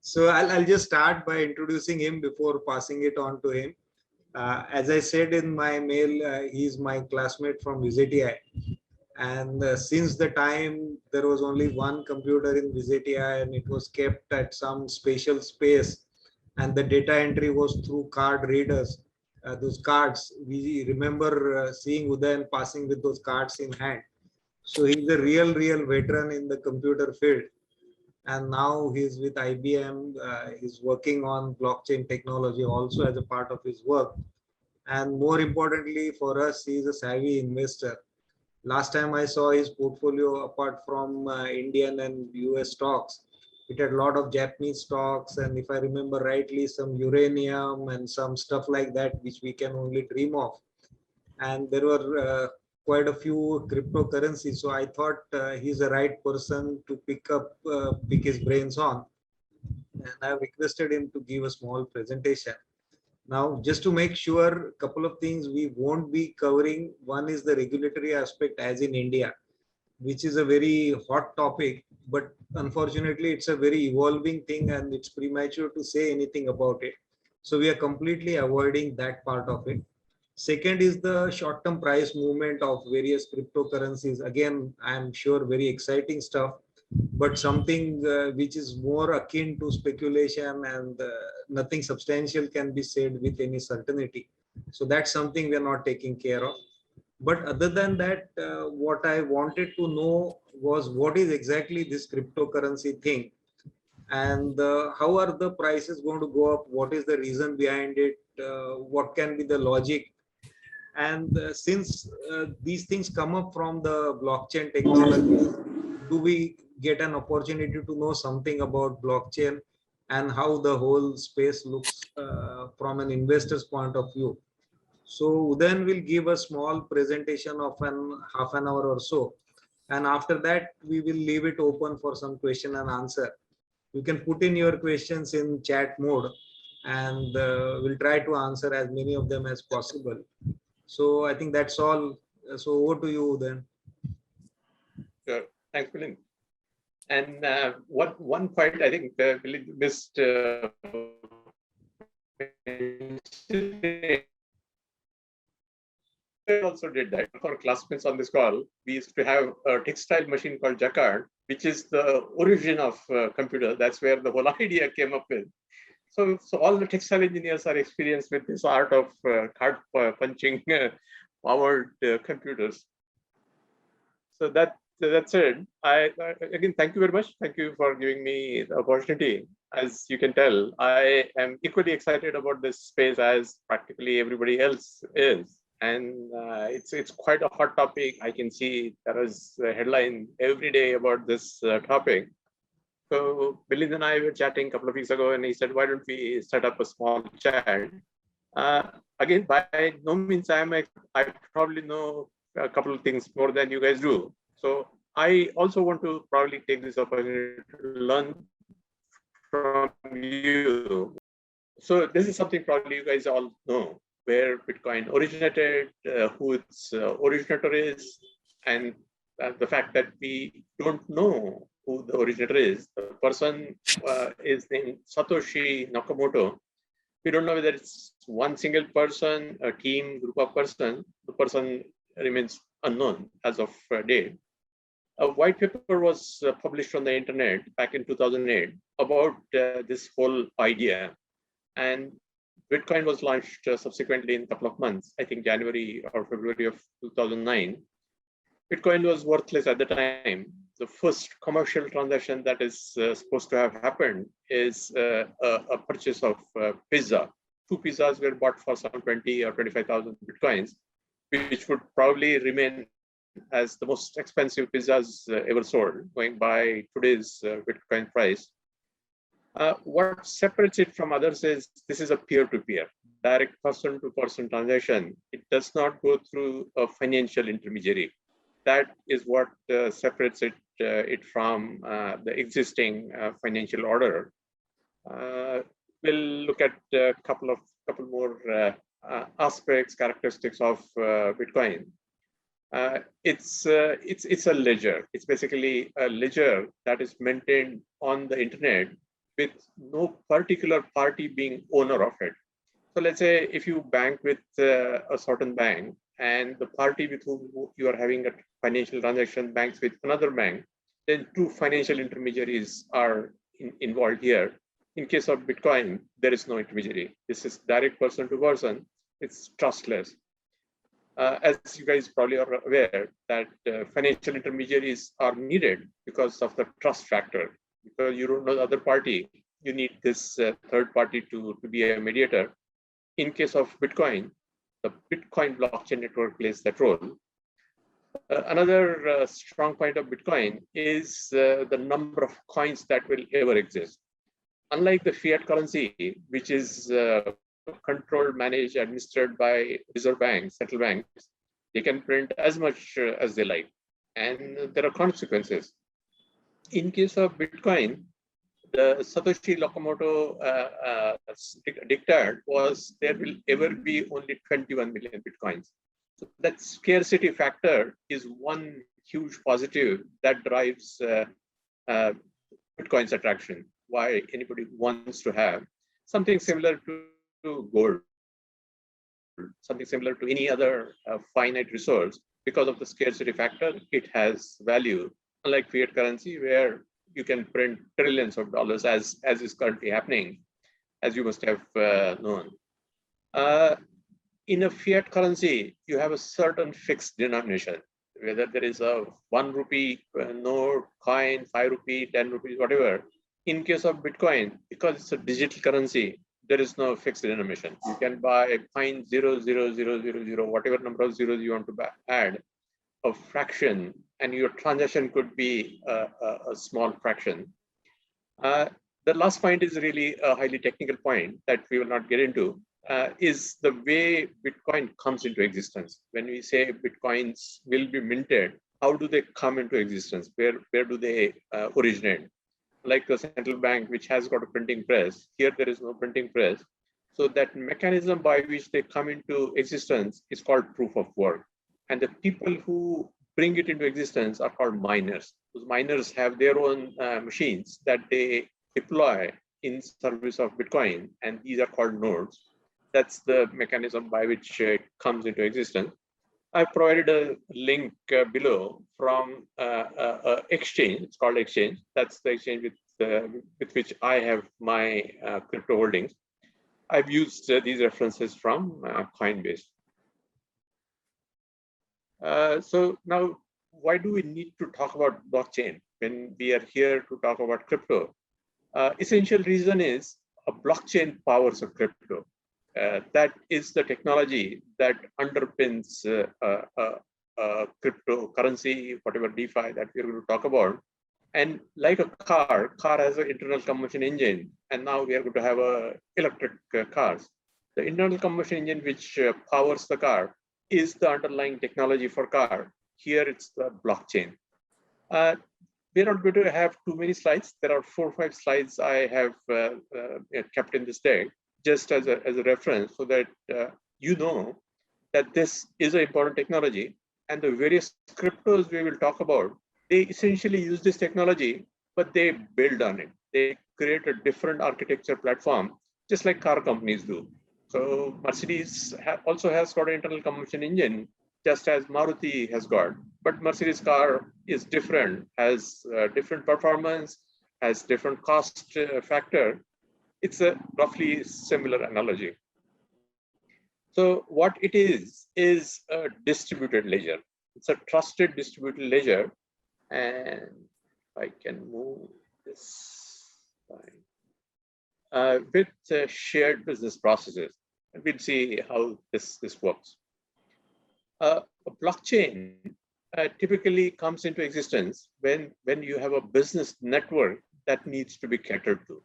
So I'll just start by introducing him before passing it on to him. As I said in my mail, he's my classmate from VZTI. And since the time there was only one computer in VZTI and it was kept at some special space, and the data entry was through card readers. Those cards, we remember seeing Udayan passing with those cards in hand. So he's a real veteran in the computer field. And now he's with IBM. He's working on blockchain technology also as a part of his work. And more importantly for us, he's a savvy investor. Last time I saw his portfolio, apart from Indian and US stocks, it had a lot of Japanese stocks, and if I remember rightly, some uranium and some stuff like that, which we can only dream of. And there were quite a few cryptocurrencies. So I thought he's the right person to pick his brains on. And I've requested him to give a small presentation. Now, just to make sure, a couple of things we won't be covering. One is the regulatory aspect, as in India, which is a very hot topic, but unfortunately, it's a very evolving thing and it's premature to say anything about it. So we are completely avoiding that part of it. Second is the short-term price movement of various cryptocurrencies. Again, I'm sure very exciting stuff, but something which is more akin to speculation, and nothing substantial can be said with any certainty. So that's something we are not taking care of. But other than that, what I wanted to know was what is exactly this cryptocurrency thing, and how are the prices going to go up? What is the reason behind it? What can be the logic? And since these things come up from the blockchain technology, do we get an opportunity to know something about blockchain and how the whole space looks from an investor's point of view? So then we'll give a small presentation of an half an hour or so. And after that, we will leave it open for some question and answer. You can put in your questions in chat mode, and we'll try to answer as many of them as possible. So I think that's all. So over to you then. Sure. Thanks, Milind. And one point I think Milind missed also did that. For classmates on this call, we used to have a textile machine called Jacquard, which is the origin of computer. That's where the whole idea came up with. So all the textile engineers are experienced with this art of card punching powered computers. So that's it. Again, thank you very much. Thank you for giving me the opportunity. As you can tell, I am equally excited about this space as practically everybody else is. And it's quite a hot topic. I can see there is a headline every day about this topic. So Milind and I were chatting a couple of weeks ago, and he said, "Why don't we set up a small chat?" Again, by no means I probably know a couple of things more than you guys do. So I also want to probably take this opportunity to learn from you. So this is something probably you guys all know, where Bitcoin originated, who its originator is, and the fact that we don't know who the originator is. The person is named Satoshi Nakamoto. We don't know whether it's one single person, a team, group of person. The person remains unknown as of date. A white paper was published on the internet back in 2008 about this whole idea. And Bitcoin was launched subsequently in a couple of months, I think January or February of 2009. Bitcoin was worthless at the time. The first commercial transaction that is supposed to have happened is a purchase of pizza. 2 pizzas were bought for some 20 or 25,000 Bitcoins, which would probably remain as the most expensive pizzas ever sold, going by today's Bitcoin price. What separates it from others is this is a peer-to-peer, direct person-to-person transaction. It does not go through a financial intermediary. That is what separates it from the existing financial order. We'll look at a couple more aspects, characteristics of Bitcoin. It's a ledger. It's basically a ledger that is maintained on the internet with no particular party being owner of it. So let's say if you bank with a certain bank and the party with whom you are having a financial transaction banks with another bank, then two financial intermediaries are involved here. In case of Bitcoin, there is no intermediary. This is direct person to person. It's trustless. As you guys probably are aware that financial intermediaries are needed because of the trust factor. Because you don't know the other party, you need this third party to be a mediator. In case of Bitcoin, the Bitcoin blockchain network plays that role. Another strong point of Bitcoin is the number of coins that will ever exist. Unlike the fiat currency, which is controlled, managed, administered by reserve banks, central banks, they can print as much as they like, and there are consequences. In case of Bitcoin, the Satoshi Nakamoto dictate was there will ever be only 21 million Bitcoins. So that scarcity factor is one huge positive that drives Bitcoin's attraction. Why anybody wants to have something similar to gold, something similar to any other finite resource. Because of the scarcity factor, it has value. Unlike fiat currency, where you can print trillions of dollars, as is currently happening, as you must have known. In a fiat currency, you have a certain fixed denomination, whether there is a 1 rupee note, coin, 5 rupee, 10 rupees, whatever. In case of Bitcoin, because it's a digital currency, there is no fixed denomination. You can buy 0.00000, whatever number of zeros you want to add, a fraction, and your transaction could be a small fraction. The last point is really a highly technical point that we will not get into, is the way Bitcoin comes into existence. When we say Bitcoins will be minted, how do they come into existence? Where do they originate? Like the central bank, which has got a printing press, here there is no printing press. So that mechanism by which they come into existence is called proof of work. And the people who bring it into existence are called miners. Those miners have their own machines that they deploy in service of Bitcoin, and these are called nodes. That's the mechanism by which it comes into existence. I provided a link below from exchange. It's called Exchange. That's the exchange with which I have my crypto holdings. I've used these references from Coinbase. So now, why do we need to talk about blockchain when we are here to talk about crypto? Essential reason is a blockchain powers a crypto. That is the technology that underpins cryptocurrency, whatever DeFi that we're going to talk about. And like a car has an internal combustion engine, and now we are going to have electric cars. The internal combustion engine which powers the car is the underlying technology for car. Here it's the blockchain. We're not going to have too many slides. There are 4 or 5 slides I have kept in this deck, just as a reference, so that you know that this is an important technology, and the various cryptos we will talk about, they essentially use this technology, but they build on it. They create a different architecture platform, just like car companies do. So Mercedes also has got an internal combustion engine, just as Maruti has got. But Mercedes car is different, has different performance, has different cost factor. It's a roughly similar analogy. So what it is a distributed ledger. It's a trusted distributed ledger. And I can move this line. With shared business processes. And we'll see how this works. A blockchain typically comes into existence when you have a business network that needs to be catered to.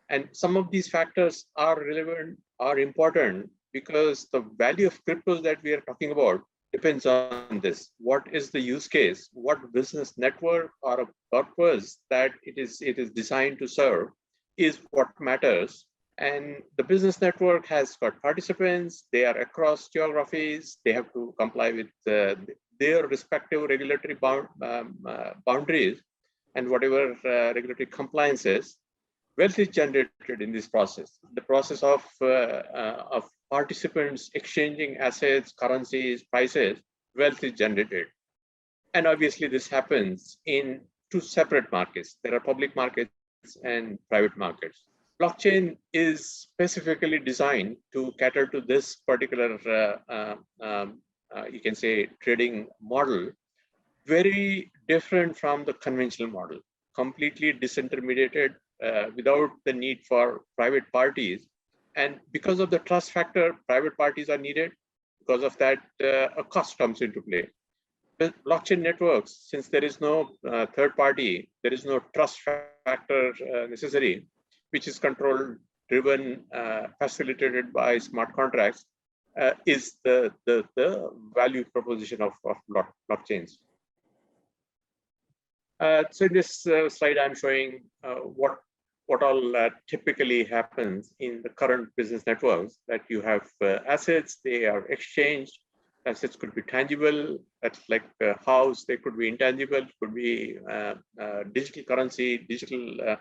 And some of these factors are relevant, are important, because the value of cryptos that we are talking about depends on this. What is the use case? What business network or a purpose that it is designed to serve is what matters. And the business network has got participants. They are across geographies. They have to comply with their respective regulatory boundaries and whatever regulatory compliances. wealth is generated in this process. The process of participants exchanging assets, currencies, prices, wealth is generated. And obviously this happens in two separate markets. There are public markets and private markets. Blockchain is specifically designed to cater to this particular, you can say, trading model, very different from the conventional model, completely disintermediated, without the need for private parties. And because of the trust factor, private parties are needed. Because of that, a cost comes into play. With blockchain networks, since there is no third party, there is no trust factor necessary, which is controlled, driven, facilitated by smart contracts, is the value proposition of blockchains. So in this slide, I'm showing what all typically happens in the current business networks, that you have assets, they are exchanged. Assets could be tangible, that's like a house, they could be intangible, could be digital currency, digital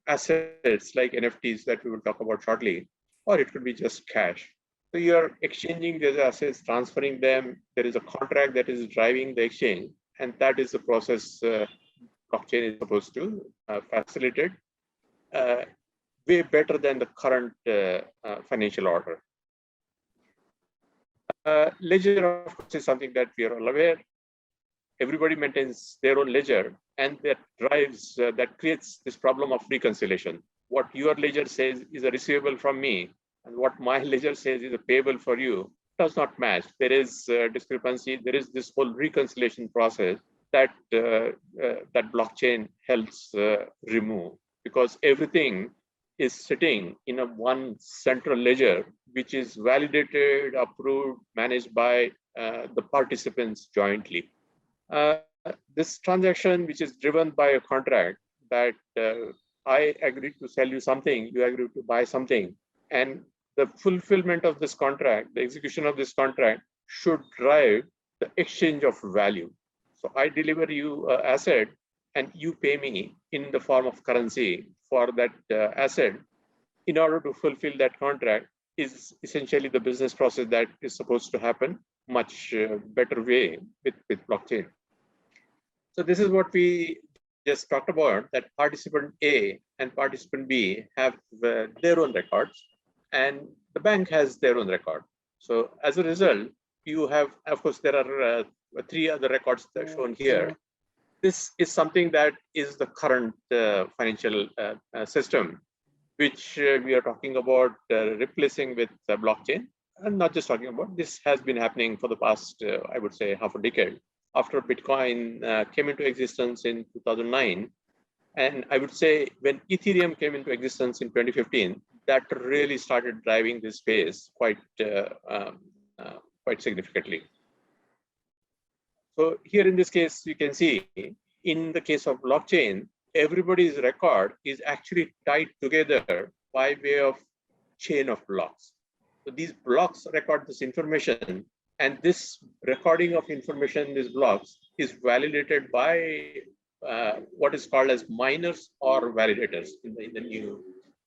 assets like NFTs that we will talk about shortly, or it could be just cash. So you're exchanging these assets, transferring them, there is a contract that is driving the exchange, and that is the process blockchain is supposed to facilitate way better than the current financial order. Ledger, of course, is something that we are all aware. Everybody maintains their own ledger, and that drives, that creates this problem of reconciliation. What your ledger says is a receivable from me, and what my ledger says is a payable for you, does not match. There is discrepancy. There is this whole reconciliation process that that blockchain helps remove, because everything is sitting in a one central ledger, which is validated, approved, managed by the participants jointly. This transaction, which is driven by a contract that I agreed to sell you something, you agreed to buy something, and the fulfillment of this contract, the execution of this contract should drive the exchange of value. So I deliver you an asset and you pay me in the form of currency for that asset. In order to fulfill that contract is essentially the business process that is supposed to happen much better way with blockchain. So this is what we just talked about, that participant A and participant B have their own records, and the bank has their own record. So as a result, you have, of course, there are 3 other records that are shown here. This is something that is the current financial system, which we are talking about replacing with blockchain. And not just talking about, this has been happening for the past, I would say, half a decade. After Bitcoin came into existence in 2009, and I would say when Ethereum came into existence in 2015, that really started driving this space quite significantly. So here in this case, you can see in the case of blockchain, everybody's record is actually tied together by way of chain of blocks. So these blocks record this information, and this recording of information, these blocks, is validated by what is called as miners or validators in the new.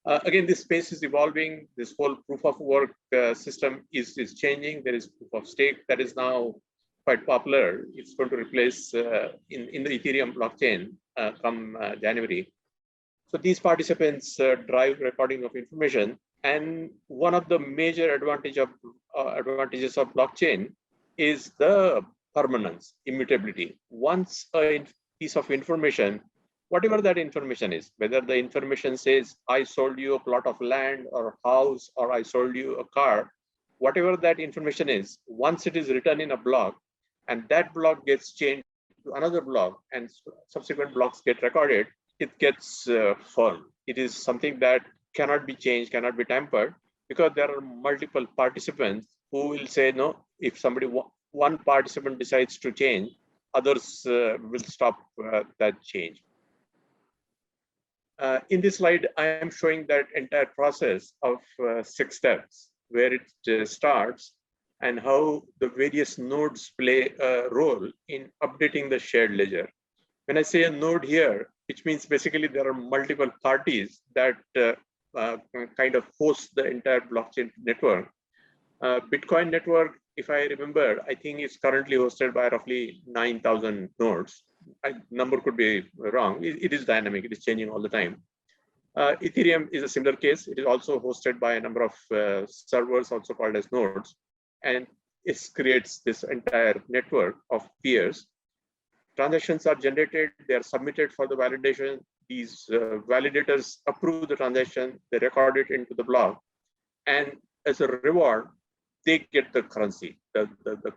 Again, this space is evolving. This whole proof of work system is changing. There is proof of stake that is now quite popular. It's going to replace in the Ethereum blockchain come January. So these participants drive recording of information. And one of the major advantages of blockchain is the permanence, immutability. Once a piece of information, whatever that information is, whether the information says, I sold you a plot of land or a house, or I sold you a car, whatever that information is, once it is written in a block, and that block gets changed to another block, and subsequent blocks get recorded, it gets firm. It is something that cannot be changed, cannot be tampered, because there are multiple participants who will say no. If one participant decides to change, others will stop that change. In this slide, I am showing that entire process of 6 steps, where it starts and how the various nodes play a role in updating the shared ledger. When I say a node here, which means basically there are multiple parties that kind of host the entire blockchain network. Bitcoin network, if I remember, I think is currently hosted by roughly 9,000 nodes. Number could be wrong. It is dynamic. It is changing all the time. Ethereum is a similar case. It is also hosted by a number of servers, also called as nodes, and it creates this entire network of peers. Transactions are generated, they are submitted for the validation. These validators approve the transaction, they record it into the block, and as a reward, they get the currency, the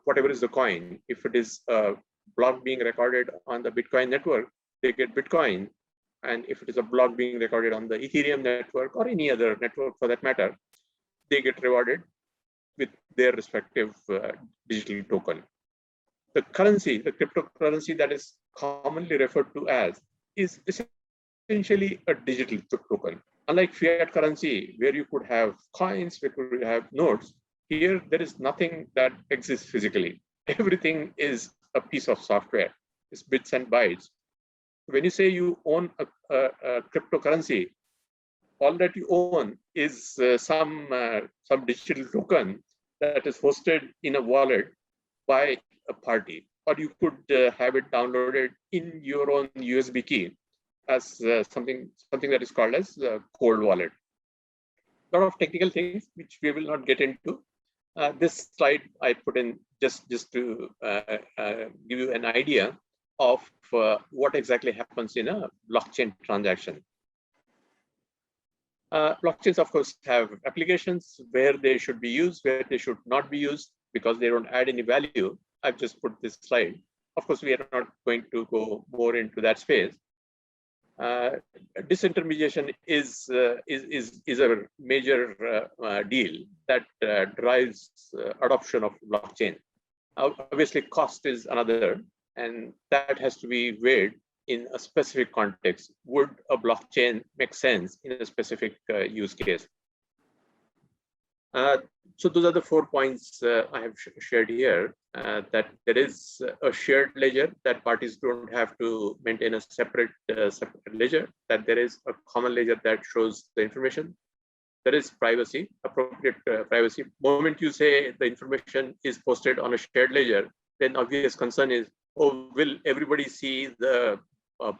whatever is the coin. If it is a block being recorded on the Bitcoin network, they get Bitcoin. And if it is a block being recorded on the Ethereum network or any other network for that matter, they get rewarded with their respective digital token. The currency, the cryptocurrency that is commonly referred to as, is essentially a digital token. Unlike fiat currency, where you could have coins, where you could have notes, here there is nothing that exists physically. Everything is a piece of software. It's bits and bytes. When you say you own a cryptocurrency, all that you own is some digital token that is hosted in a wallet by a party, or you could have it downloaded in your own USB key as something that is called as a cold wallet. A lot of technical things which we will not get into. This slide I put in just to give you an idea of what exactly happens in a blockchain transaction. Blockchains, of course, have applications where they should be used, where they should not be used because they don't add any value. I've just put this slide. Of course, we are not going to go more into that space. Disintermediation is a major deal that drives adoption of blockchain. Obviously, cost is another, and that has to be weighed in a specific context. Would a blockchain make sense in a specific use case? So those are the 4 points I have shared here, that there is a shared ledger, that parties don't have to maintain a separate ledger, that there is a common ledger that shows the information. There is privacy, appropriate privacy. Moment you say the information is posted on a shared ledger, then obvious concern is, oh, will everybody see the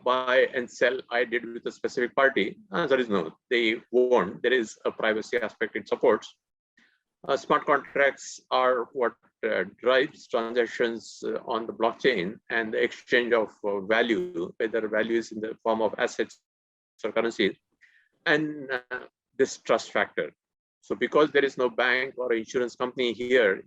buy and sell I did with a specific party? Answer is no, they won't. There is a privacy aspect it supports. Smart contracts are what drives transactions on the blockchain and the exchange of value, whether value is in the form of assets or currencies, and this trust factor. So because there is no bank or insurance company here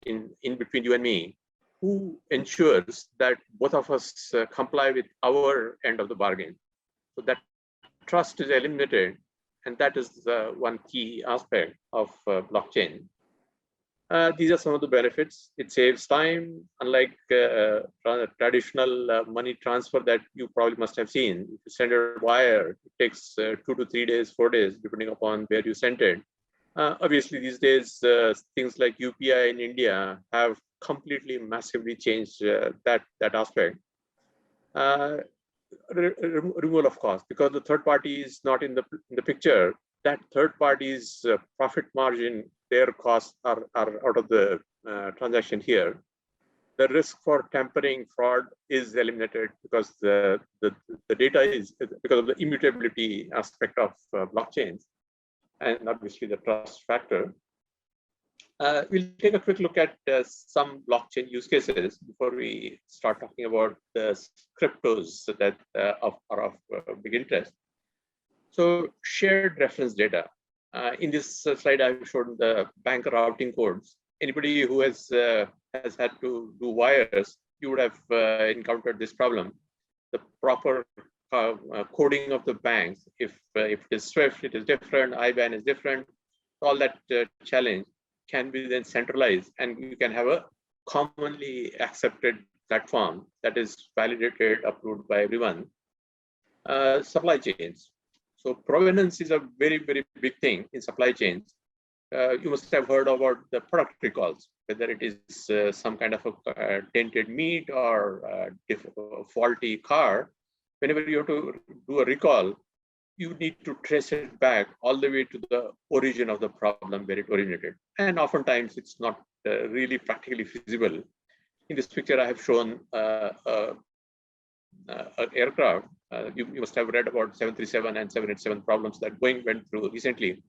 in between you and me, who ensures that both of us comply with our end of the bargain? So that trust is eliminated, and that is one key aspect of blockchain. These are some of the benefits. It saves time, unlike traditional money transfer that you probably must have seen. If you send a wire, it takes 2 to 3 days, 4 days, depending upon where you sent it. Obviously, these days, things like UPI in India have completely, massively changed that aspect. Removal of cost, because the third party is not in the picture. That third party's profit margin, their costs are out of the transaction here. The risk for tampering, fraud is eliminated because the data is, because of the immutability aspect of blockchains, and obviously the trust factor. We'll take a quick look at some blockchain use cases before we start talking about the cryptos that are of big interest. So shared reference data. In this slide, I've shown the bank routing codes. Anybody who has had to do wires, you would have encountered this problem. The proper coding of the banks, if it is SWIFT, it is different, IBAN is different, all that challenge can be then centralized, and you can have a commonly accepted platform that is validated, approved by everyone. Supply chains. So provenance is a very, very big thing in supply chains. You must have heard about the product recalls, whether it is some kind of a tainted meat or faulty car. whenever you have to do a recall, you need to trace it back all the way to the origin of the problem where it originated. And oftentimes it's not really practically feasible. In this picture, I have shown an aircraft. You must have read about 737 and 787 problems that Boeing went through recently.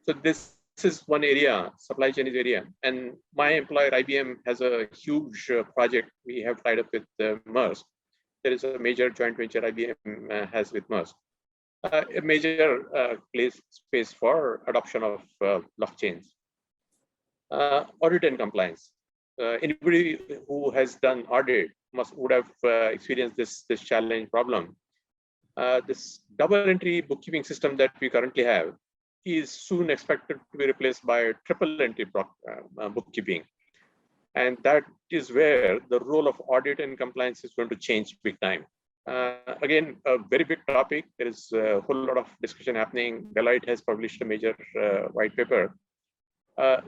So this is one area, supply chain is area. And my employer, IBM, has a huge project we have tied up with Maersk. There is a major joint venture IBM has with Maersk. A major space for adoption of blockchains. Audit and compliance. Anybody who has done audit would have experienced this challenge problem. This double entry bookkeeping system that we currently have is soon expected to be replaced by triple entry bookkeeping. And that is where the role of audit and compliance is going to change big time. Again, a very big topic. There is a whole lot of discussion happening. Deloitte has published a major white paper,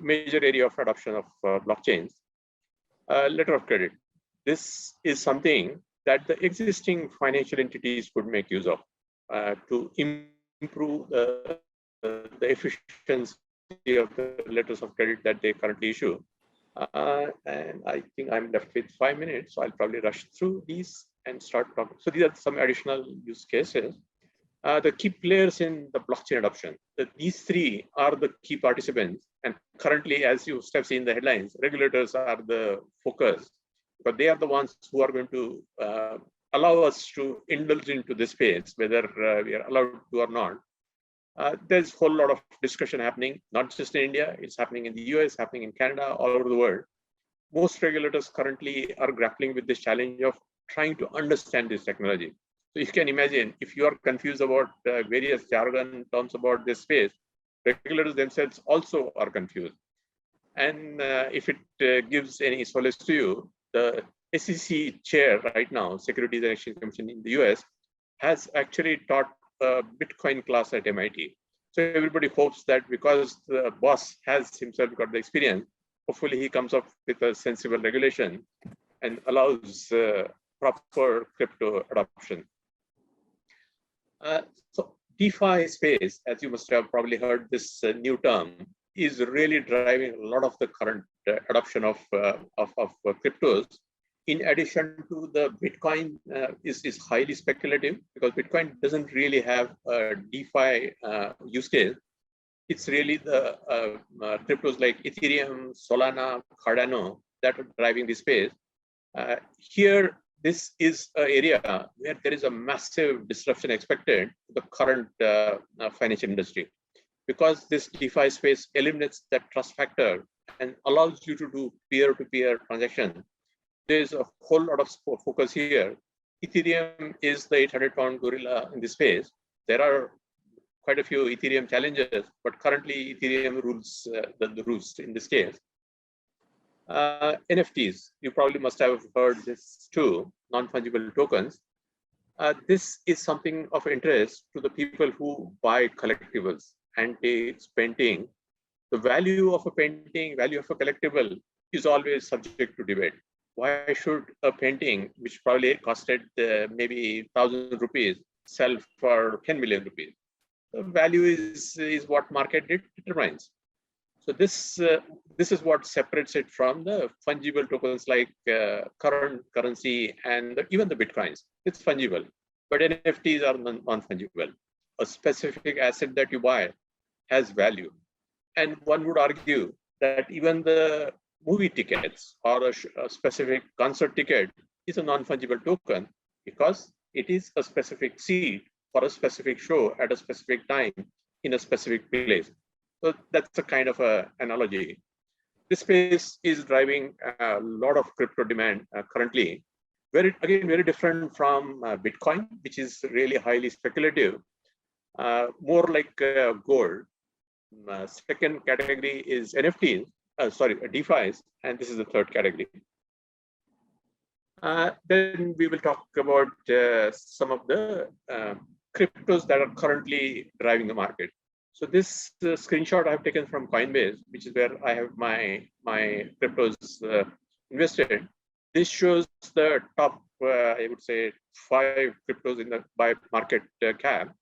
major area of adoption of blockchains. Letter of credit. This is something that the existing financial entities could make use of to improve the efficiency of the letters of credit that they currently issue. And I think I'm left with 5 minutes, so I'll probably rush through these and start talking. So these are some additional use cases. The key players in the blockchain adoption. These three are the key participants. And currently, as you have seen the headlines, regulators are the focus, but they are the ones who are going to allow us to indulge into this space, whether we are allowed to or not. There's a whole lot of discussion happening, not just in India, it's happening in the US, happening in Canada, all over the world. Most regulators currently are grappling with this challenge of trying to understand this technology. So you can imagine if you are confused about various jargon terms about this space, regulators themselves also are confused. And if it gives any solace to you, the SEC chair right now, Securities and Exchange Commission in the US, has actually taught a Bitcoin class at MIT. So everybody hopes that because the boss has himself got the experience, hopefully he comes up with a sensible regulation and allows proper crypto adoption. So DeFi space, as you must have probably heard this new term, is really driving a lot of the current adoption of cryptos. In addition to the Bitcoin is highly speculative because Bitcoin doesn't really have a DeFi use case. It's really the cryptos like Ethereum, Solana, Cardano that are driving this space. Here, this is an area where there is a massive disruption expected to the current financial industry, because this DeFi space eliminates that trust factor and allows you to do peer-to-peer transactions. There's a whole lot of focus here. Ethereum is the 800-pound gorilla in this space. There are quite a few Ethereum challenges, but currently Ethereum rules the roost in this case. NFTs, you probably must have heard this too, non-fungible tokens. This is something of interest to the people who buy collectibles, antiques, painting. The value of a painting, value of a collectible is always subject to debate. Why should a painting, which probably costed maybe 1,000 rupees, sell for 10 million rupees? The value is what market determines. So this is what separates it from the fungible tokens like current currency and even the Bitcoins. It's fungible, but NFTs are non-fungible. A specific asset that you buy has value. And one would argue that even the movie tickets or a specific concert ticket is a non-fungible token because it is a specific seat for a specific show at a specific time in a specific place. So that's a kind of an analogy. This space is driving a lot of crypto demand currently. Very different from Bitcoin, which is really highly speculative, more like gold. Second category is NFTs, DeFis, and this is the third category. Then we will talk about some of the cryptos that are currently driving the market. So this screenshot I have taken from Coinbase, which is where I have my cryptos invested. This shows the top, I would say, 5 cryptos in the by market cap.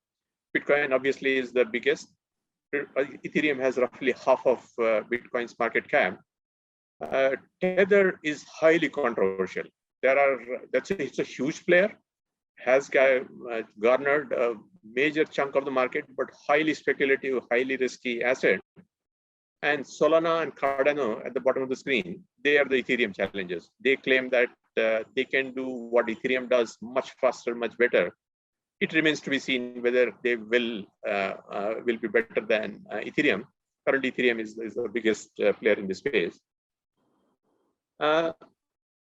Bitcoin obviously is the biggest. Ethereum has roughly half of Bitcoin's market cap. Tether is highly controversial. It's a huge player, has garnered a major chunk of the market, but highly speculative, highly risky asset. And Solana and Cardano at the bottom of the screen, they are the Ethereum challengers. They claim that they can do what Ethereum does much faster, much better. It remains to be seen whether they will be better than Ethereum. Currently, Ethereum is the biggest player in this space.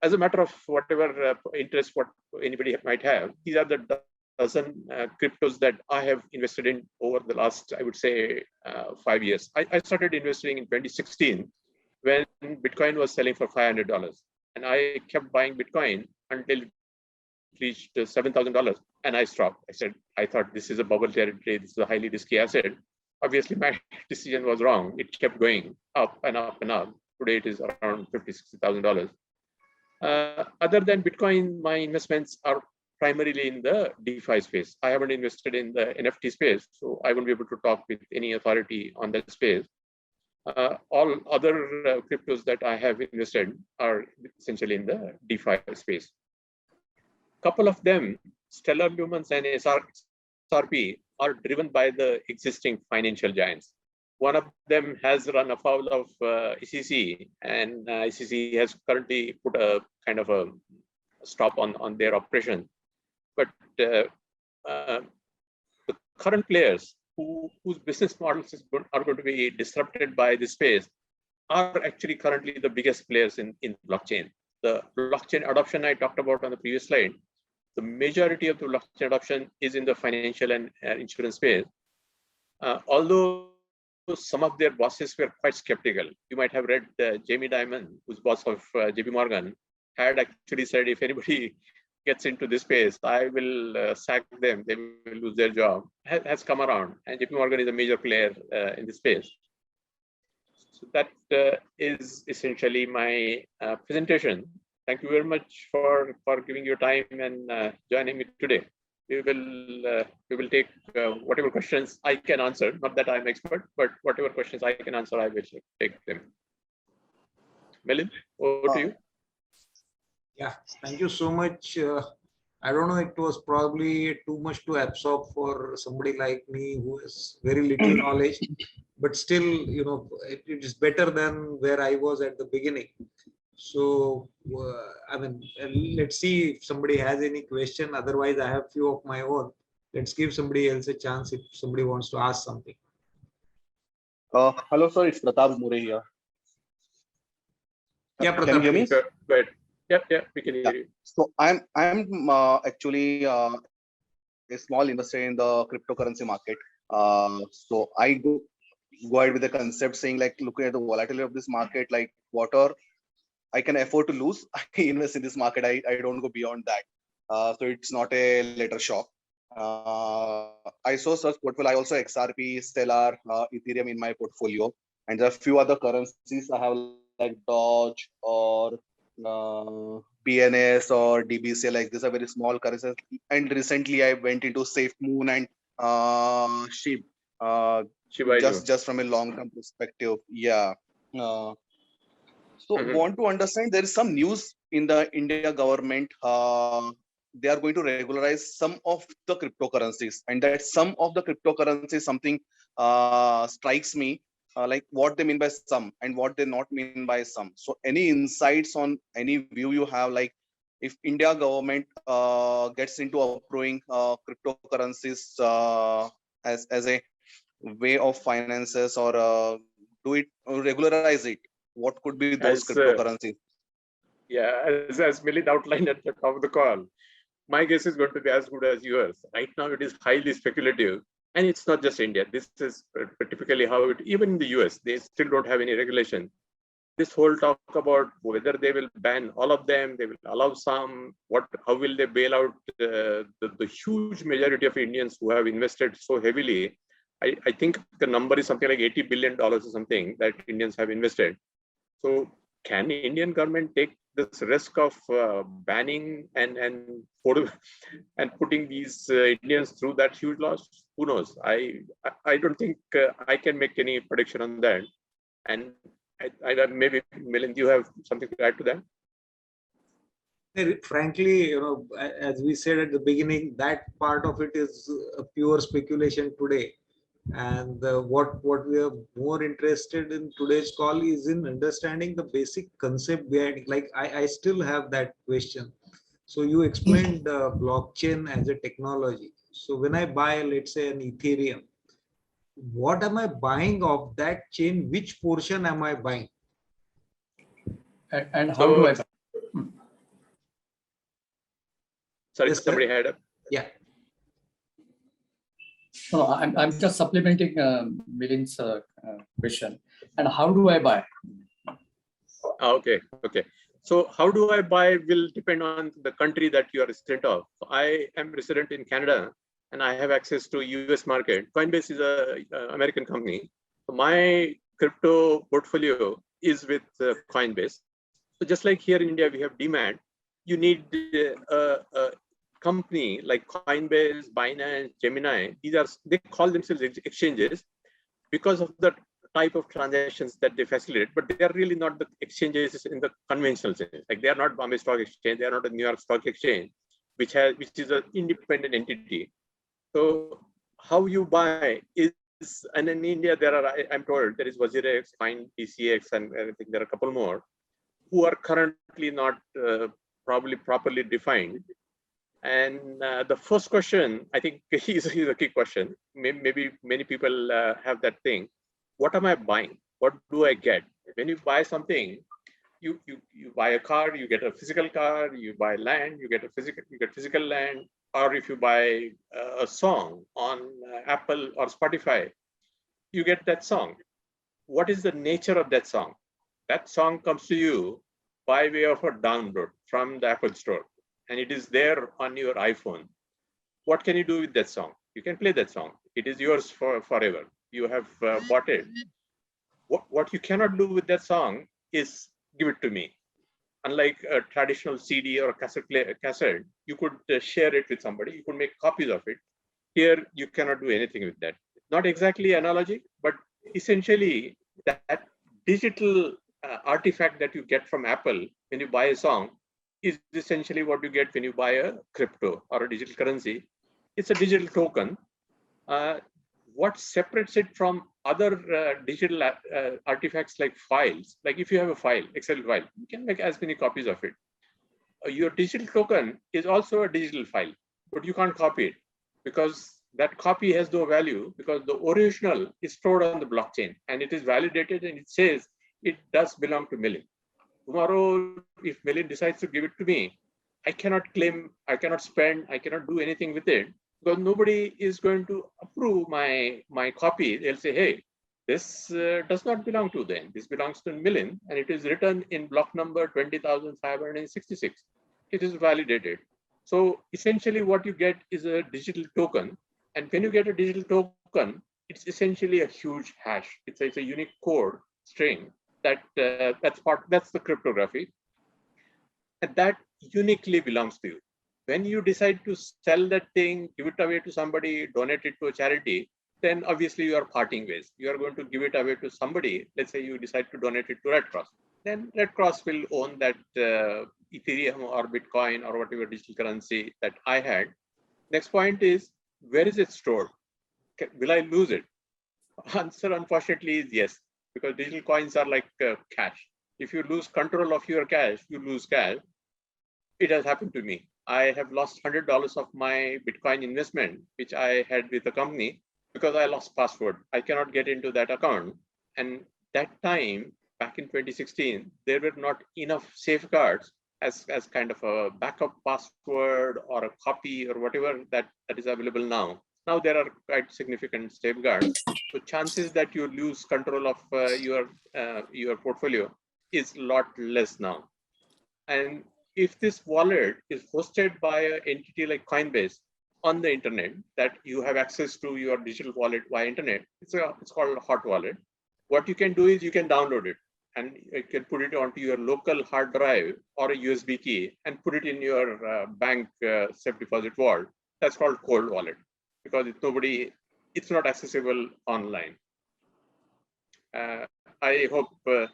As a matter of whatever interest what anybody might have, these are the dozen cryptos that I have invested in over the last, I would say, 5 years. I started investing in 2016 when Bitcoin was selling for $500. And I kept buying Bitcoin until it reached $7,000. And I stopped. I thought this is a bubble territory. This is a highly risky asset. Obviously, my decision was wrong. It kept going up and up and up. Today, it is around $50,000, $60,000. Other than Bitcoin, my investments are primarily in the DeFi space. I haven't invested in the NFT space, so I won't be able to talk with any authority on that space. All other cryptos that I have invested are essentially in the DeFi space. Couple of them, Stellar Lumens and XRP, are driven by the existing financial giants. One of them has run afoul of SEC, and SEC has currently put a kind of a stop on their operation. But the current players whose business models are going to be disrupted by this space are actually currently the biggest players in blockchain. The blockchain adoption I talked about on the previous slide, the majority of the blockchain adoption is in the financial and insurance space. Although some of their bosses were quite skeptical. You might have read Jamie Dimon, who's boss of JP Morgan, had actually said, if anybody gets into this space, I will sack them, they will lose their job, has come around. And JP Morgan is a major player in this space. So that is essentially my presentation. Thank you very much for giving your time and joining me today. We will take whatever questions I can answer. Not that I'm expert, but whatever questions I can answer, I will take them. Milind, over to you. Yeah, thank you so much. I don't know, it was probably too much to absorb for somebody like me who has very little knowledge, but still, it is better than where I was at the beginning. So, I mean, let's see if somebody has any question. Otherwise, I have few of my own. Let's give somebody else a chance if somebody wants to ask something. Hello, sir. It's Pratap More here. Yeah, Pratap. Can you hear me? Go ahead. Yeah, we can hear you. So I'm actually a small investor in the cryptocurrency market. So I go ahead with the concept saying, like, looking at the volatility of this market, like whatever I can afford to lose, I invest in this market. I don't go beyond that. So it's not a later shock. I saw such portfolio. I also XRP, Stellar, Ethereum in my portfolio, and there are a few other currencies I have, like Doge or BNS or DBC. Like these are very small currencies. And recently I went into SafeMoon and SHIB, just from a long-term perspective. Yeah. So want to understand, there is some news in the India government. They are going to regularize some of the cryptocurrencies, and that some of the cryptocurrencies, something strikes me, like what they mean by some and what they not mean by some. So any insights on any view you have, like if India government gets into approving cryptocurrencies as a way of finances, or do it or regularize it, what could be those cryptocurrencies? As Milind outlined at the top of the call, my guess is going to be as good as yours. Right now, it is highly speculative, and it's not just India. This is typically how it, even in the US, they still don't have any regulation. This whole talk about whether they will ban all of them, they will allow some, how will they bail out the huge majority of Indians who have invested so heavily. I think the number is something like $80 billion or something that Indians have invested. So can the Indian government take this risk of banning and putting these Indians through that huge loss? Who knows? I don't think I can make any prediction on that. And maybe Milind, you have something to add to that? Frankly, as we said at the beginning, that part of it is a pure speculation today. And what we are more interested in today's call is in understanding the basic concept behind it. Like I still have that question. So you explained blockchain as a technology. So when I buy, let's say, an Ethereum, what am I buying of that chain? Which portion am I buying? And how do I buy? Sorry, Yes, somebody had a... Yeah. No, I'm just supplementing Milind's question. And how do I buy? Okay. So how do I buy will depend on the country that you are resident of. I am resident in Canada and I have access to US market. Coinbase is a American company. So my crypto portfolio is with Coinbase. So just like here in India, we have Demat, you need a company like Coinbase, Binance, Gemini. They call themselves exchanges because of the type of transactions that they facilitate, but they are really not the exchanges in the conventional sense. Like they are not Bombay Stock Exchange, they are not a New York Stock Exchange, which is an independent entity. So how you buy is, and in India there are, I'm told there is WazirX, Fine, PCX, and I think there are a couple more who are currently not probably properly defined. And the first question, I think is a key question. Maybe many people have that thing. What am I buying? What do I get? When you buy something, you buy a car, you get a physical car. You buy land, you get physical land. Or if you buy a song on Apple or Spotify, you get that song. What is the nature of that song? That song comes to you by way of a download from the Apple Store, and it is there on your iPhone. What can you do with that song? You can play that song. It is yours forever. You have bought it. What you cannot do with that song is give it to me. Unlike a traditional CD or a cassette, you could share it with somebody. You could make copies of it. Here, you cannot do anything with that. Not exactly analogy, but essentially that digital artifact that you get from Apple when you buy a song is essentially what you get when you buy a crypto or a digital currency. It's a digital token. What separates it from other digital artifacts like files, like if you have a file, Excel file, you can make as many copies of it. Your digital token is also a digital file, but you can't copy it because that copy has no value because the original is stored on the blockchain and it is validated and it says it does belong to Milind. Tomorrow, if Milind decides to give it to me, I cannot claim, I cannot spend, I cannot do anything with it because nobody is going to approve my copy. They'll say, hey, this does not belong to them. This belongs to Milind and it is written in block number 20,566. It is validated. So essentially what you get is a digital token. And when you get a digital token, it's essentially a huge hash. It's a unique code string that's the cryptography. And that uniquely belongs to you. When you decide to sell that thing, give it away to somebody, donate it to a charity, then obviously you are parting ways. You are going to give it away to somebody. Let's say you decide to donate it to Red Cross. Then Red Cross will own that Ethereum or Bitcoin or whatever digital currency that I had. Next point is, where is it stored? Will I lose it? Answer, unfortunately, is yes, because digital coins are like cash. If you lose control of your cash, you lose cash. It has happened to me. I have lost $100 of my Bitcoin investment, which I had with the company, because I lost password. I cannot get into that account. And that time, back in 2016, there were not enough safeguards as kind of a backup password or a copy or whatever that is available now. Now there are quite significant safeguards. So chances that you lose control of your portfolio is a lot less now. And if this wallet is hosted by an entity like Coinbase on the internet, that you have access to your digital wallet via internet, it's called a hot wallet. What you can do is you can download it. and you can put it onto your local hard drive or a USB key and put it in your bank safe deposit vault. That's called cold wallet because it's not accessible online. I hope that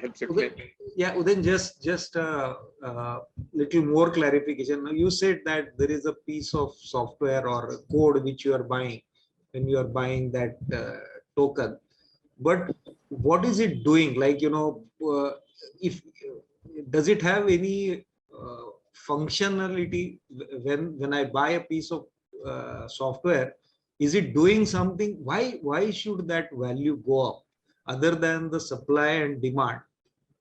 helps explain. Yeah, then just little more clarification. Now, you said that there is a piece of software or a code which you are buying when you are buying that token, but what is it doing? Like, if does it have any functionality when I buy a piece of software? Is it doing something? Why should that value go up other than the supply and demand?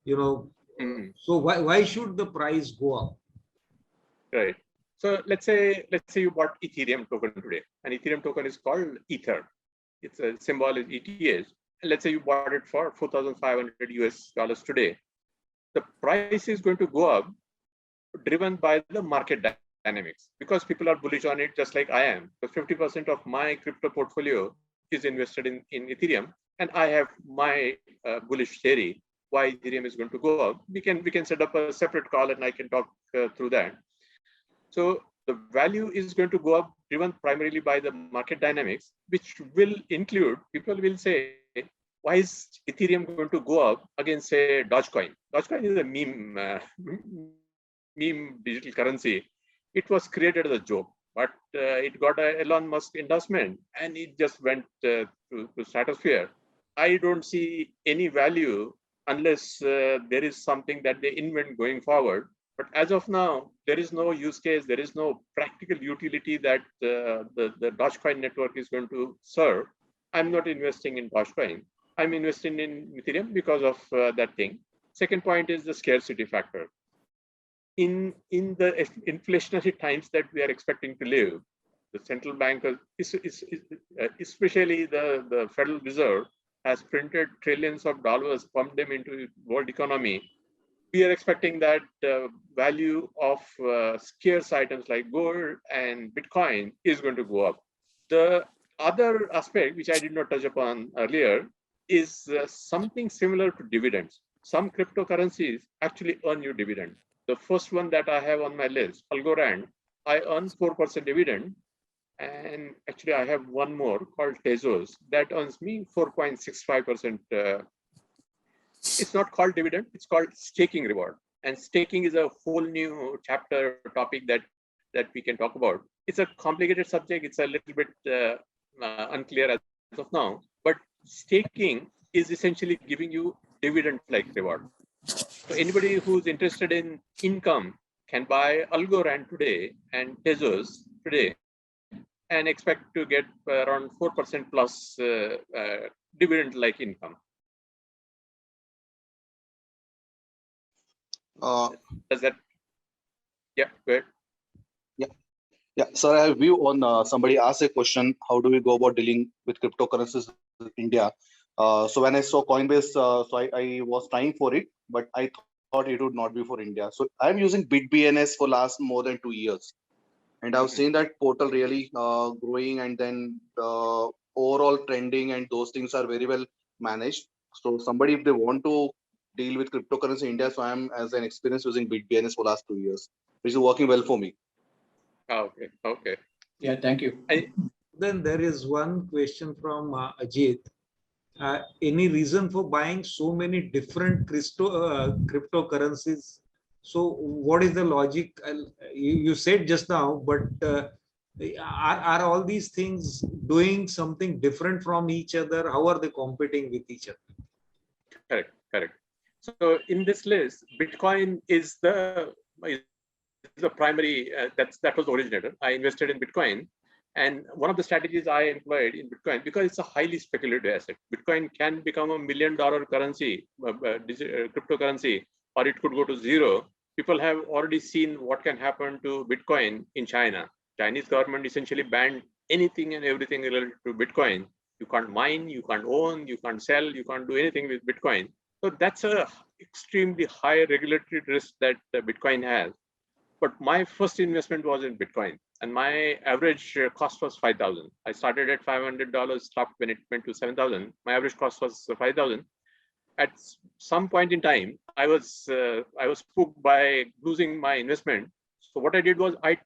So why should the price go up? Right. So let's say you bought Ethereum token today. An Ethereum token is called Ether. Its a symbol is ETH. And let's say you bought it for $4,500 today. The price is going to go up driven by the market dynamics because people are bullish on it just like I am. So 50% of my crypto portfolio is invested in Ethereum, and I have my bullish theory why Ethereum is going to go up. We can set up a separate call and I can talk through that. So the value is going to go up driven primarily by the market dynamics, which will include, people will say, why is Ethereum going to go up against, say, Dogecoin? Dogecoin is a meme digital currency. It was created as a joke, but it got a Elon Musk endorsement and it just went to stratosphere. I don't see any value unless there is something that they invent going forward. But as of now, there is no use case, there is no practical utility that the Dogecoin network is going to serve. I'm not investing in Dogecoin. I'm investing in Ethereum because of that thing. Second point is the scarcity factor. In the inflationary times that we are expecting to live, the central bank, especially the Federal Reserve, has printed trillions of dollars, pumped them into world economy. We are expecting that value of scarce items like gold and Bitcoin is going to go up. The other aspect, which I did not touch upon earlier, is something similar to dividends. Some cryptocurrencies actually earn you dividend. The first one that I have on my list, Algorand, I earn 4% dividend. And actually, I have one more called Tezos that earns me 4.65%. It's not called dividend, it's called staking reward. And staking is a whole new chapter topic that we can talk about. It's a complicated subject. It's a little bit unclear as of now, but staking is essentially giving you dividend-like reward. So anybody who's interested in income can buy Algorand today and Tezos today and expect to get around 4% plus dividend-like income. Does that? Yeah, go ahead. Yeah. Sir, I have a view on somebody asked a question: how do we go about dealing with cryptocurrencies in India? So when I saw Coinbase, so I was trying for it, but I thought it would not be for India. So I'm using BitBNS for last more than 2 years, and I've seen that portal really growing, and then the overall trending and those things are very well managed. So somebody, if they want to deal with cryptocurrency in India, so I'm as an experience using BitBNS for last 2 years, which is working well for me. Okay. Yeah, thank you. Then there is one question from Ajit. Any reason for buying so many different cryptocurrencies? So what is the logic? You said just now, but are all these things doing something different from each other? How are they competing with each other? Correct. So in this list, Bitcoin is the primary, that was the originator. I invested in Bitcoin. And one of the strategies I employed in Bitcoin, because it's a highly speculative asset, Bitcoin can become $1 million currency, cryptocurrency, or it could go to zero. People have already seen what can happen to Bitcoin in China. Chinese government essentially banned anything and everything related to Bitcoin. You can't mine, you can't own, you can't sell, you can't do anything with Bitcoin. So that's a extremely high regulatory risk that Bitcoin has. But my first investment was in Bitcoin, and my average cost was 5,000. I started at $500, stopped when it went to 7,000. My average cost was 5,000. At some point in time, I was spooked by losing my investment. So what I did was I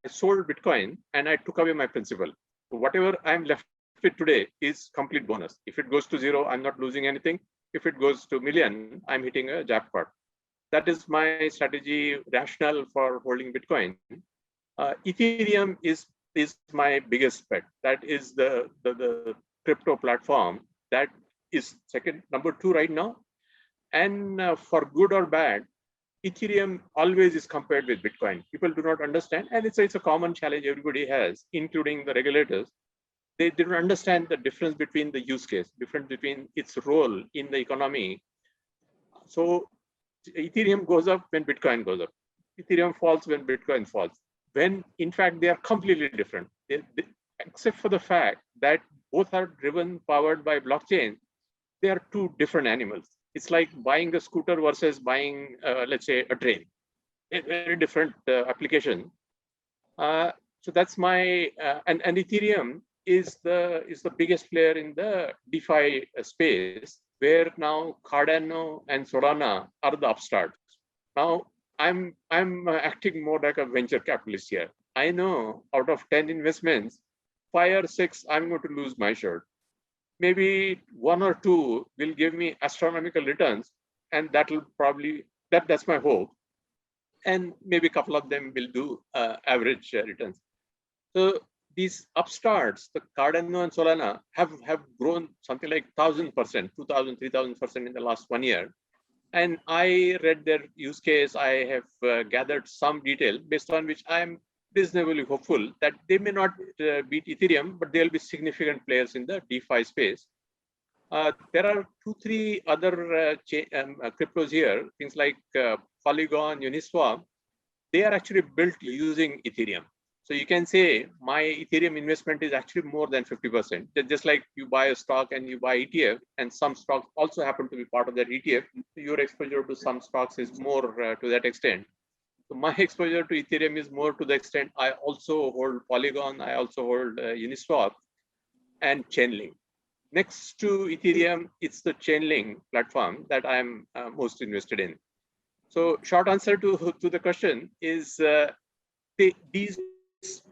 sold Bitcoin and I took away my principal. So whatever I'm left with today is complete bonus. If it goes to zero, I'm not losing anything. If it goes to million, I'm hitting a jackpot. That is my strategy rationale for holding Bitcoin. Ethereum is my biggest bet. That is the crypto platform that is number two right now. And for good or bad, Ethereum always is compared with Bitcoin. People do not understand, and it's a common challenge everybody has, including the regulators. They don't understand the difference between the use case, difference between its role in the economy. So Ethereum goes up when Bitcoin goes up. Ethereum falls when Bitcoin falls. When in fact they are completely different, except for the fact that both are powered by blockchain. They are two different animals. It's like buying a scooter versus buying, let's say, a train. A very different application. So that's my and Ethereum is the biggest player in the DeFi space, where now Cardano and Solana are the upstarts. Now I'm acting more like a venture capitalist here. I know out of 10 investments, 5 or 6 I'm going to lose my shirt. Maybe 1 or 2 will give me astronomical returns, and that will probably that's my hope. And maybe a couple of them will do average returns. So these upstarts, the Cardano and Solana, have grown something like 1,000%, 2,000, 3,000% in the last 1 year. And I read their use case. I have gathered some detail based on which I'm reasonably hopeful that they may not beat Ethereum, but they'll be significant players in the DeFi space. There are 2-3 other cryptos here, things like Polygon, Uniswap. They are actually built using Ethereum. So you can say my Ethereum investment is actually more than 50%. Just like you buy a stock and you buy ETF, and some stocks also happen to be part of that ETF, your exposure to some stocks is more to that extent. So my exposure to Ethereum is more to the extent I also hold Polygon, I also hold Uniswap and Chainlink. Next to Ethereum, it's the Chainlink platform that I'm most invested in. So short answer to the question is these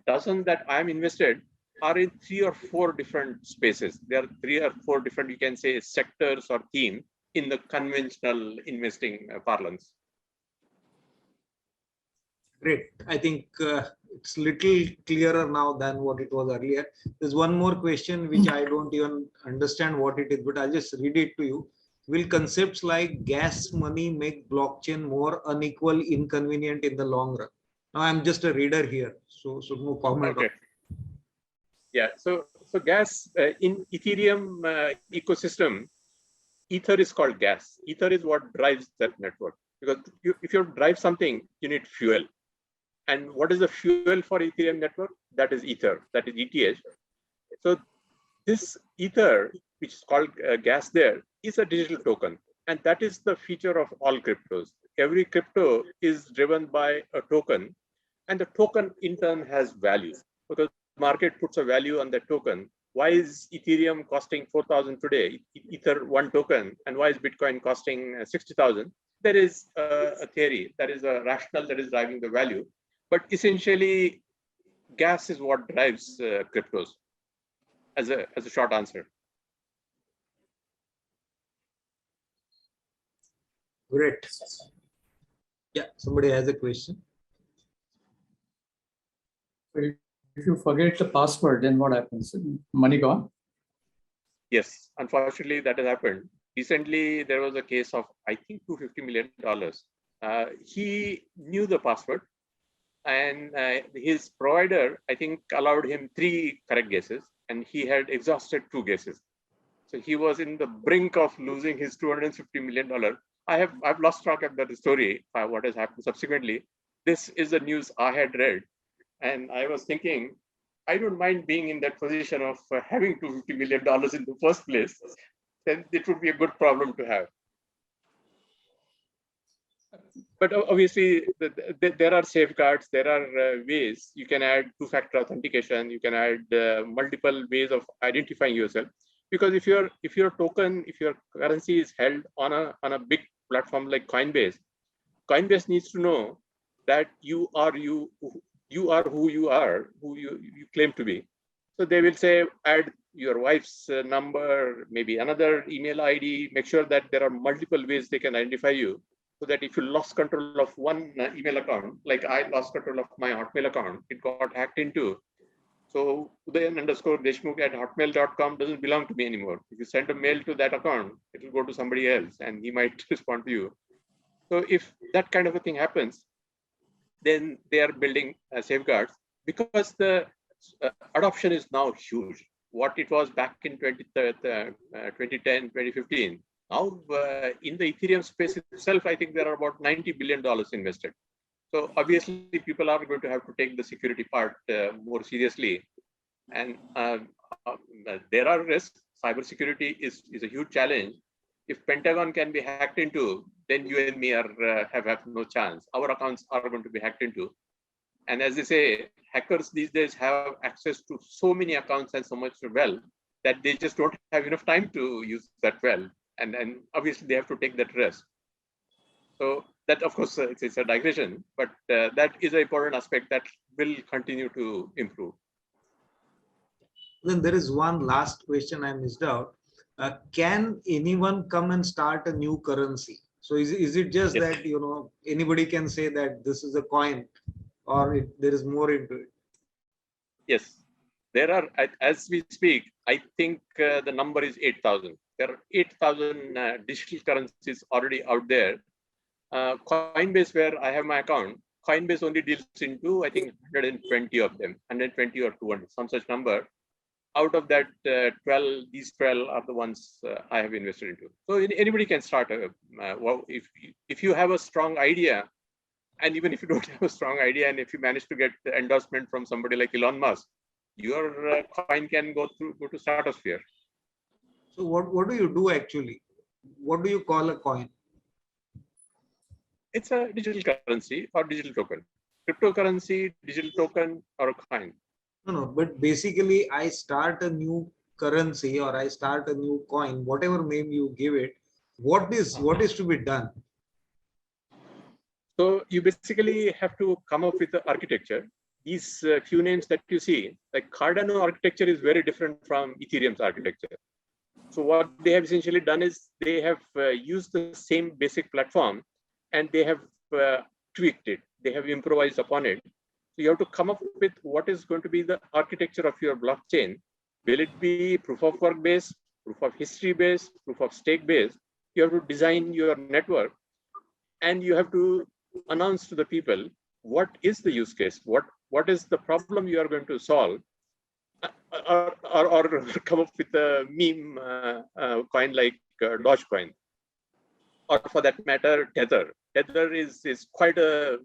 dozen that I'm invested are in 3 or 4 different spaces. There are 3 or 4 different, you can say, sectors or themes in the conventional investing parlance. Great. I think it's little clearer now than what it was earlier. There's one more question which I don't even understand what it is, but I'll just read it to you. Will concepts like gas money make blockchain more unequal, inconvenient in the long run? Now I'm just a reader here, so no comment. Okay. Yeah. So gas in Ethereum ecosystem, Ether is called gas. Ether is what drives that network, because if you drive something, you need fuel. And what is the fuel for Ethereum network? That is Ether, that is ETH. So this Ether, which is called gas there, is a digital token. And that is the feature of all cryptos. Every crypto is driven by a token, and the token in turn has value, because the market puts a value on that token. Why is Ethereum costing 4,000 today, Ether one token, and why is Bitcoin costing 60,000? There is a theory, that is a rationale that is driving the value. But essentially, gas is what drives cryptos, as a short answer. Great. Yeah, somebody has a question. If you forget the password, then what happens? Money gone? Yes, unfortunately, that has happened. Recently, there was a case of, I think, $250 million. He knew the password, and his provider, I think, allowed him 3 correct guesses, and he had exhausted 2 guesses. So he was in the brink of losing his $250 million. I've lost track of that story, what has happened subsequently. This is the news I had read, and I was thinking, I don't mind being in that position of having $250 million in the first place. Then it would be a good problem to have. But obviously, there are safeguards, there are ways. You can add 2-factor authentication, you can add multiple ways of identifying yourself. Because if your token, if your currency is held on a big platform like Coinbase, Coinbase needs to know that you are who you are, who you claim to be. So they will say, add your wife's number, maybe another email ID, make sure that there are multiple ways they can identify you, so that if you lost control of one email account, like I lost control of my Hotmail account, it got hacked into. So Udayan_Deshmukh@hotmail.com doesn't belong to me anymore. If you send a mail to that account, it will go to somebody else and he might respond to you. So if that kind of a thing happens, then they are building safeguards, because the adoption is now huge. What it was back in 2010, 2015. Now in the Ethereum space itself, I think there are about $90 billion invested. So obviously people are going to have to take the security part more seriously. And there are risks. Cybersecurity is a huge challenge. If Pentagon can be hacked into, then you and me have no chance. Our accounts are going to be hacked into. And as they say, hackers these days have access to so many accounts and so much wealth that they just don't have enough time to use that well. And obviously they have to take that risk. So that, of course, it's a digression, but that is an important aspect that will continue to improve. Then there is one last question I missed out. Can anyone come and start a new currency? So is it just Yes. that, anybody can say that this is a coin, or there is more into it? Yes, there are, as we speak, I think the number is 8,000. There are 8,000 digital currencies already out there. Coinbase, where I have my account, Coinbase only deals into, I think, 120 of them, 120 or 200, some such number. Out of that, these 12 are the ones I have invested into. So anybody can start. If you have a strong idea, and even if you don't have a strong idea, and if you manage to get the endorsement from somebody like Elon Musk, your coin can go to Stratosphere. So what do you do actually? What do you call a coin? It's a digital currency or digital token. Cryptocurrency, digital token, or a coin. No, but basically I start a new currency or I start a new coin, whatever name you give it. What is to be done? So you basically have to come up with the architecture. These few names that you see, like Cardano architecture is very different from Ethereum's architecture. So what they have essentially done is they have used the same basic platform and they have tweaked it. They have improvised upon it. So you have to come up with what is going to be the architecture of your blockchain. Will it be proof of work based, proof of history based, proof of stake based? You have to design your network and you have to announce to the people what is the use case, what is the problem you are going to solve, or come up with a meme coin like Dogecoin, or for that matter, Tether. Tether is quite a,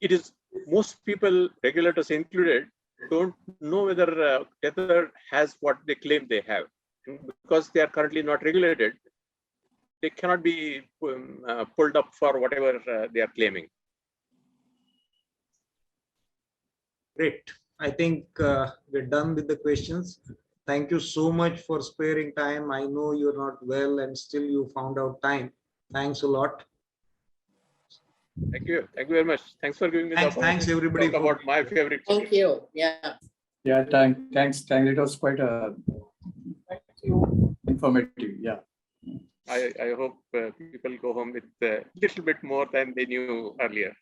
it is, most people, regulators included, don't know whether Tether has what they claim they have. And because they are currently not regulated, they cannot be pulled up for whatever they are claiming. Great. I think we're done with the questions. Thank you so much for sparing time. I know you're not well and still you found out time. Thanks a lot. Thank you. Thank you very much. Thanks for giving me the opportunity. Thanks everybody. To talk about my favorite. Thank you. Yeah. Yeah, thanks. It was quite informative. Yeah. I hope people go home with a little bit more than they knew earlier.